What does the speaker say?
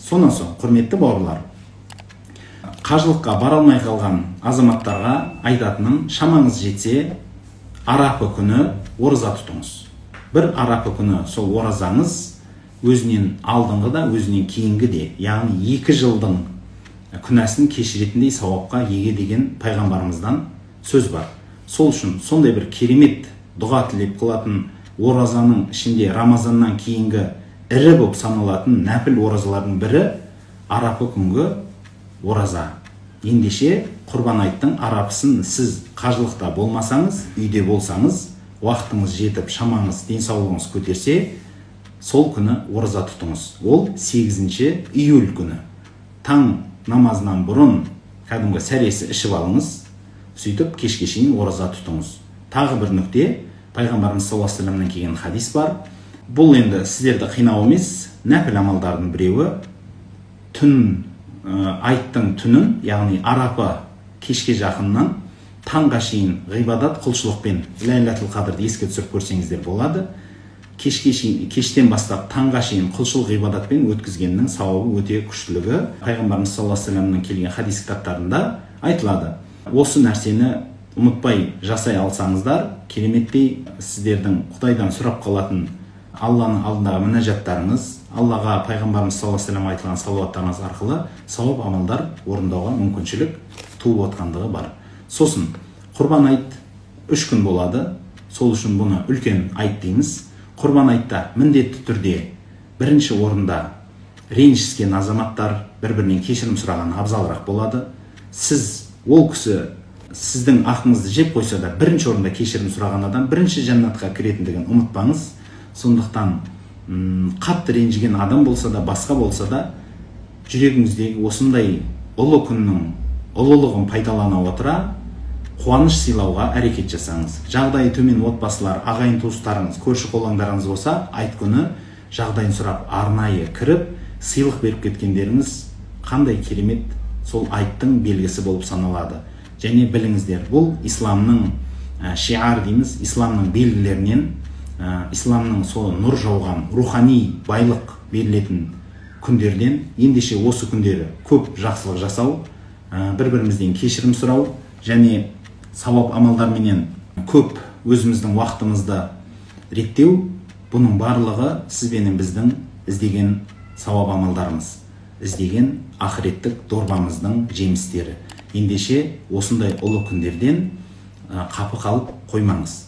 Сонан соң, құрметті бауырлар, қажылыққа бара алмай қалған азаматтарға айтатыным, шамаңыз жетсе, арапа күні ораза тұтыңыз. Бір арапа күні сол оразаңыз өзінен алдыңғы да, өзінен кейінгі де, яғни 2 жылдың күнәсін кешіретіндей сауапқа еге деген пайғамбарымыздан сөз бар. Сол үшін сондай бір керемет дұға тілеп қылатын оразаның ішінде Рамазаннан кейінгі ірі болып саналатын нәпіл оразалардың бірі арапа күнгі ораза. Ендеше құрбан айттың арапысын сіз қажылықта болмасаңыз, үйде болсаңыз, уақытыңыз жетіп, шамаңыз, денсаулығыңыз көтерсе, сол күні ораза тұтыңыз. Ол 8 июль күні. Таң намазынан бұрын кәдімгі сәресі ішіп алыңыз, сөйтіп кешке шейін ораза тұтыңыз. Тағы бір нүкте, пайғамбарымыз саллаллаху алейхи вассаламнан келген хадис бар. Бұл енді сіздерді қинау емес, нәпіл амалдардың біреуі. Айттың түнін, яғни арапа кешке жақыннан таңға шейін ғибадат құлшылықпен ләйләтул қадырды еске түсіріп көрсеңіздер болады. Кештен бастап таңға шейін құлшылық ғибадатпен өткізгеннің сауабы өте күштілігі пайғамбарымыз саллаллаху алейхи вассаламның келген хадис кітаптарында айтылады. Осы нәрсені ұмытпай жасай алсаңыздар, кереметтей сіздердің Құдайдан сұрап қалатын Алланың алдындағы мінәжаттарыңыз, Аллаға пайғамбарымыз саллаллаху алейхи вассалам айтылған салауаттарыңыз арқылы сауап амалдар орындауға мүмкіншілік туып отқандығы бар. Сосын құрбан айт 3 күн болады. Сол үшін бұны үлкен айт дейміз. Құрбан айтта міндетті түрде бірінші орында ренжіскен азаматтар бір-бірінен кешірім сұраған абзалырақ болады. Сіз ол кісі сіздің ақыңызды жеп қойса да бірінші орында кешірім сұраған адам бірінші жәннатқа кіретіндігін ұмытпаңыз. Сондықтан қатты ренжіген адам болса да, басқа болса да, жүрегіңіздегі осындай ұлы күннің ұлылығын пайдалана отыра, қуаныш сыйлауға әрекет жасаңыз. Жағдайы төмен отбасылар, ағайын туыстарыңыз, көрші қолаңдарыңыз болса, айт күні жағдайын сұрап, арнайы кіріп, сыйлық беріп кеткендеріңіз қандай керемет сол айттың белгісі болып саналады. Және біліңіздер, бұл исламның шиар дейміз, исламның белгілерінен, исламның сол нұр жауған рухани байлық берілетін күндерден. Ендеше осы күндері көп жақсылық жасау, бір-бірімізден кешірім сұрау және сауап амалдарменен көп өзіміздің уақытымызды реттеу, бұның барлығы сізбенен біздің іздеген сауап амалдарымыз, іздеген ақыреттік дорбамыздың жемістері. Ендеше осындай ұлы күндерден қапы қалып қоймаңыз.